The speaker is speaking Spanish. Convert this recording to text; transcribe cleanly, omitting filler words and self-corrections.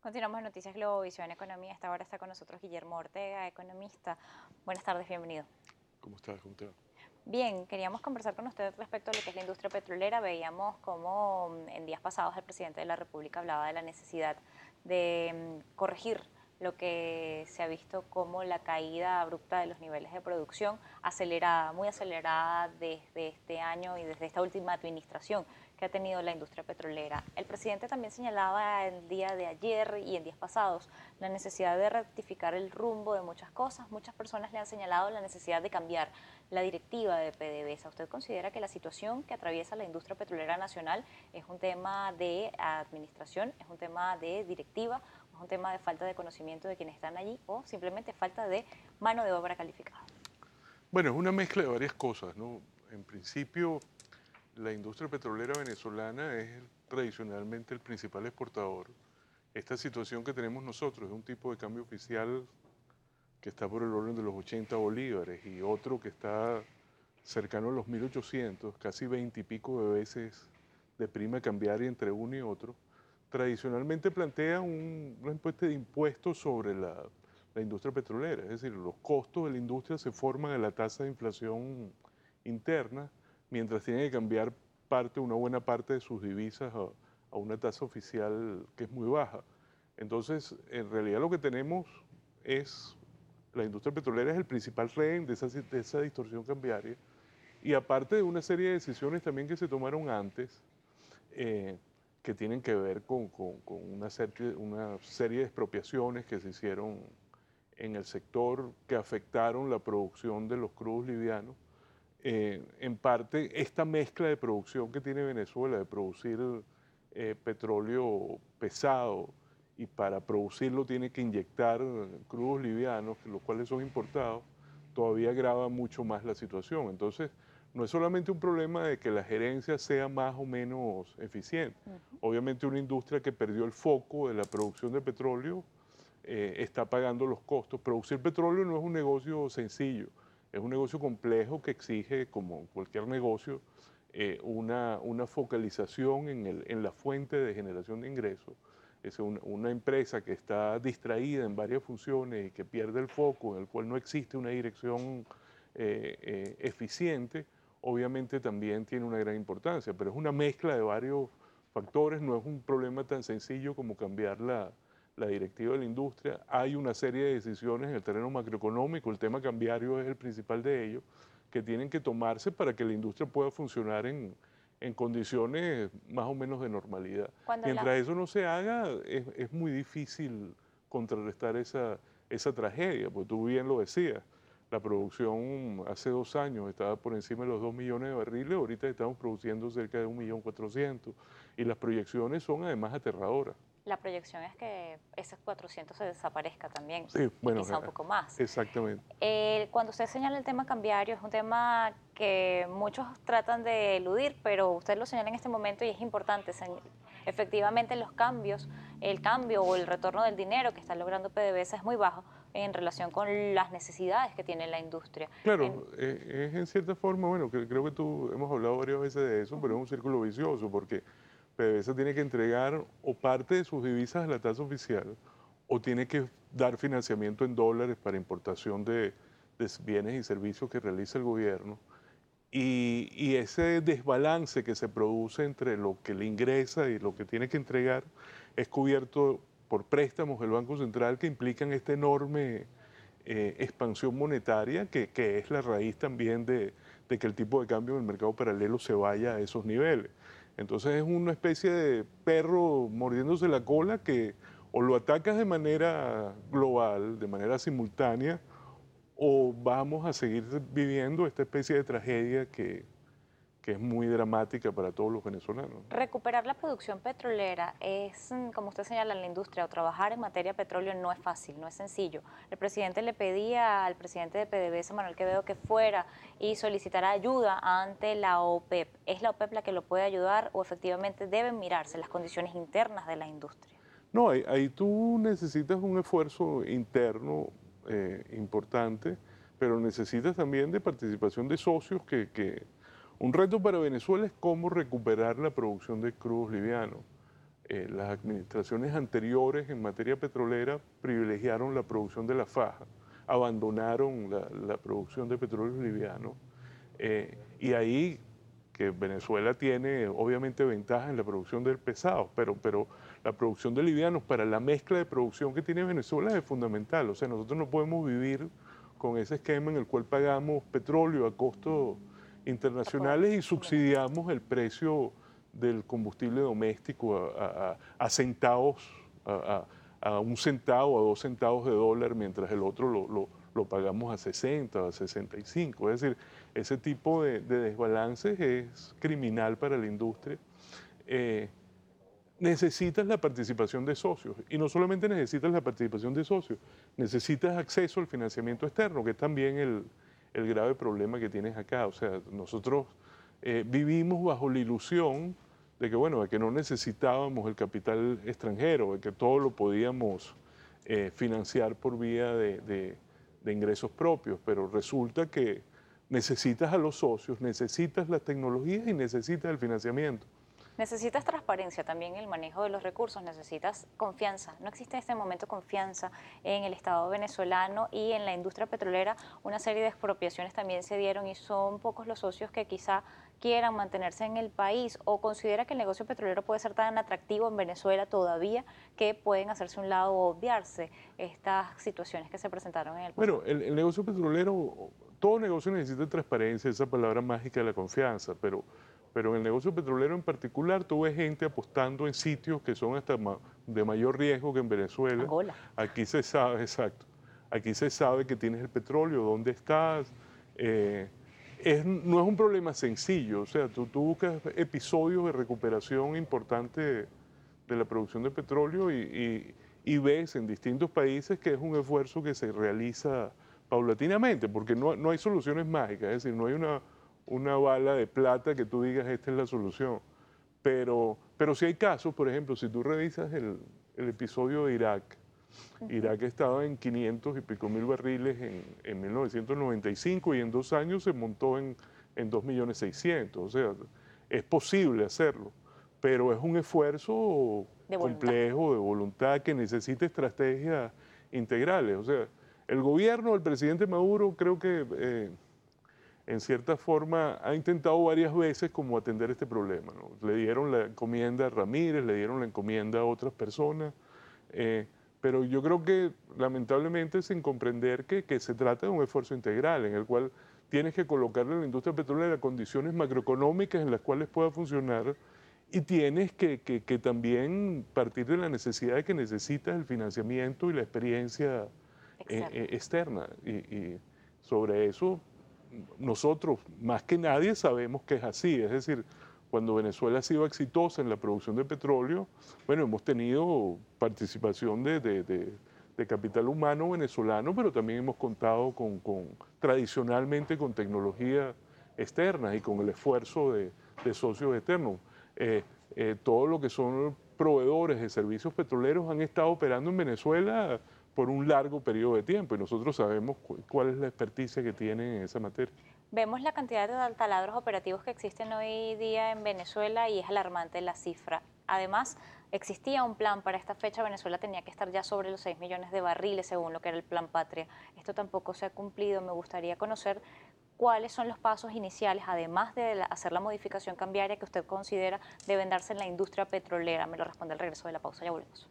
Continuamos en Noticias Globovisión Economía. Esta hora está con nosotros Guillermo Ortega, economista. Buenas tardes, bienvenido. ¿Cómo estás? ¿Cómo te va? Bien, queríamos conversar con usted respecto a lo que es la industria petrolera. Veíamos cómo en días pasados el presidente de la República hablaba de la necesidad de corregir lo que se ha visto como la caída abrupta de los niveles de producción, acelerada, muy acelerada desde este año y desde esta última administración que ha tenido la industria petrolera. El presidente también señalaba el día de ayer y en días pasados la necesidad de rectificar el rumbo de muchas cosas. Muchas personas le han señalado la necesidad de cambiar la directiva de PDVSA. ¿Usted considera que la situación que atraviesa la industria petrolera nacional es un tema de administración, es un tema de directiva, es un tema de falta de conocimiento de quienes están allí o simplemente falta de mano de obra calificada? Bueno, es una mezcla de varias cosas, ¿no? En principio, la industria petrolera venezolana es tradicionalmente el principal exportador. Esta situación que tenemos nosotros es un tipo de cambio oficial que está por el orden de los 80 bolívares y otro que está cercano a los 1800, casi 20 y pico de veces de prima cambiaria entre uno y otro. Tradicionalmente plantea una especie de impuesto sobre la industria petrolera, es decir, los costos de la industria se forman en la tasa de inflación interna, mientras tiene que cambiar una buena parte de sus divisas a una tasa oficial que es muy baja. Entonces, en realidad lo que tenemos es, la industria petrolera es el principal rehén de esa distorsión cambiaria, y aparte de una serie de decisiones también que se tomaron antes, eh, que tienen que ver con una serie de expropiaciones que se hicieron en el sector que afectaron la producción de los crudos livianos. En parte, esta mezcla de producción que tiene Venezuela de producir petróleo pesado y para producirlo tiene que inyectar crudos livianos, los cuales son importados, todavía agrava mucho más la situación. Entonces, no es solamente un problema de que la gerencia sea más o menos eficiente. Obviamente una industria que perdió el foco de la producción de petróleo está pagando los costos. Producir petróleo no es un negocio sencillo, es un negocio complejo que exige, como cualquier negocio, una focalización en la fuente de generación de ingresos. Es una empresa que está distraída en varias funciones y que pierde el foco, en el cual no existe una dirección eficiente, obviamente también tiene una gran importancia, pero es una mezcla de varios factores, no es un problema tan sencillo como cambiar la directiva de la industria. Hay una serie de decisiones en el terreno macroeconómico, el tema cambiario es el principal de ellos, que tienen que tomarse para que la industria pueda funcionar en condiciones más o menos de normalidad. Cuando la, Mientras eso no se haga, es muy difícil contrarrestar esa tragedia, porque tú bien lo decías, la producción hace 2 años estaba por encima de los 2 millones de barriles, ahorita estamos produciendo cerca de 1.400.000 y las proyecciones son además aterradoras. la proyección es que ese 400 se desaparezca también Sí, y bueno, quizá un poco más. exactamente. Cuando usted señala el tema cambiario, es un tema que muchos tratan de eludir, pero usted lo señala en este momento y es importante. Efectivamente, los cambios, el cambio o el retorno del dinero que está logrando PDVSA es muy bajo en relación con las necesidades que tiene la industria. Claro, es en cierta forma, bueno, creo que tú hemos hablado varias veces de eso, pero es un círculo vicioso porque PDVSA tiene que entregar o parte de sus divisas a la tasa oficial o tiene que dar financiamiento en dólares para importación de bienes y servicios que realiza el gobierno. Y ese desbalance que se produce entre lo que le ingresa y lo que tiene que entregar es cubierto por préstamos del Banco Central que implican esta enorme expansión monetaria que es la raíz también de que el tipo de cambio en el mercado paralelo se vaya a esos niveles. Entonces es una especie de perro mordiéndose la cola que o lo atacas de manera global, de manera simultánea, o vamos a seguir viviendo esta especie de tragedia que es muy dramática para todos los venezolanos. Recuperar la producción petrolera es, como usted señala en la industria, o trabajar en materia de petróleo no es fácil, no es sencillo. El presidente le pedía al presidente de PDVSA, Manuel Quevedo, que fuera y solicitara ayuda ante la OPEP. ¿Es la OPEP la que lo puede ayudar o efectivamente deben mirarse las condiciones internas de la industria? No, ahí tú necesitas un esfuerzo interno importante, pero necesitas también de participación de socios un reto para Venezuela es cómo recuperar la producción de crudos livianos. las administraciones anteriores en materia petrolera privilegiaron la producción de la faja, abandonaron la producción de petróleos livianos. Y ahí que Venezuela tiene obviamente ventaja en la producción del pesado, pero la producción de livianos para la mezcla de producción que tiene Venezuela es fundamental. O sea, nosotros no podemos vivir con ese esquema en el cual pagamos petróleo a costos internacionales y subsidiamos el precio del combustible doméstico a centavos, a 1 centavo, a 2 centavos de dólar, mientras el otro lo pagamos a 60, a 65. Es decir, ese tipo de desbalances es criminal para la industria. Necesitas la participación de socios, y no solamente necesitas la participación de socios, necesitas acceso al financiamiento externo, que es también el grave problema que tienes acá. O sea, nosotros vivimos bajo la ilusión de que, bueno, de que no necesitábamos el capital extranjero, de que todo lo podíamos financiar por vía de ingresos propios, pero resulta que necesitas a los socios, necesitas las tecnologías y necesitas el financiamiento. Necesitas transparencia también en el manejo de los recursos, necesitas confianza. No existe en este momento confianza en el Estado venezolano y en la industria petrolera. Una serie de expropiaciones también se dieron y son pocos los socios que quizá quieran mantenerse en el país, o considera que el negocio petrolero puede ser tan atractivo en Venezuela todavía que pueden hacerse un lado o obviarse estas situaciones que se presentaron en el pasado. Bueno, el negocio petrolero, todo negocio necesita transparencia, esa palabra mágica de la confianza, pero en el negocio petrolero en particular, tú ves gente apostando en sitios que son hasta de mayor riesgo que en Venezuela. Angola. Aquí se sabe, exacto, aquí se sabe que tienes el petróleo, dónde estás. No es un problema sencillo, o sea, tú buscas episodios de recuperación importante de la producción de petróleo y ves en distintos países que es un esfuerzo que se realiza paulatinamente, porque no hay soluciones mágicas, es decir, no hay una bala de plata que tú digas esta es la solución. Pero sí hay casos, por ejemplo, si tú revisas el episodio de Irak, Irak estaba en 500 y pico mil barriles en 1995 y en 2 años se montó en 2.600.000. O sea, es posible hacerlo, pero es un esfuerzo complejo de voluntad que necesita estrategias integrales. O sea, el gobierno del presidente Maduro creo que en cierta forma ha intentado varias veces como atender este problema, ¿no? Le dieron la encomienda a Ramírez, le dieron la encomienda a otras personas, pero yo creo que lamentablemente sin comprender que se trata de un esfuerzo integral en el cual tienes que colocarle a la industria petrolera condiciones macroeconómicas en las cuales pueda funcionar y tienes que también partir de la necesidad de que necesitas el financiamiento y la experiencia externa. Y sobre eso nosotros, más que nadie, sabemos que es así. Es decir, cuando Venezuela ha sido exitosa en la producción de petróleo, bueno, hemos tenido participación de capital humano venezolano, pero también hemos contado tradicionalmente con tecnología externa y con el esfuerzo de socios externos. Todo lo que son proveedores de servicios petroleros han estado operando en Venezuela por un largo periodo de tiempo y nosotros sabemos cuál es la experticia que tienen en esa materia. Vemos la cantidad de taladros operativos que existen hoy día en Venezuela y es alarmante la cifra. Además, existía un plan para esta fecha, Venezuela tenía que estar ya sobre los 6 millones de barriles según lo que era el Plan Patria. Esto tampoco se ha cumplido. Me gustaría conocer cuáles son los pasos iniciales, además de hacer la modificación cambiaria que usted considera deben darse en la industria petrolera. Me lo responde al regreso de la pausa, ya volvemos.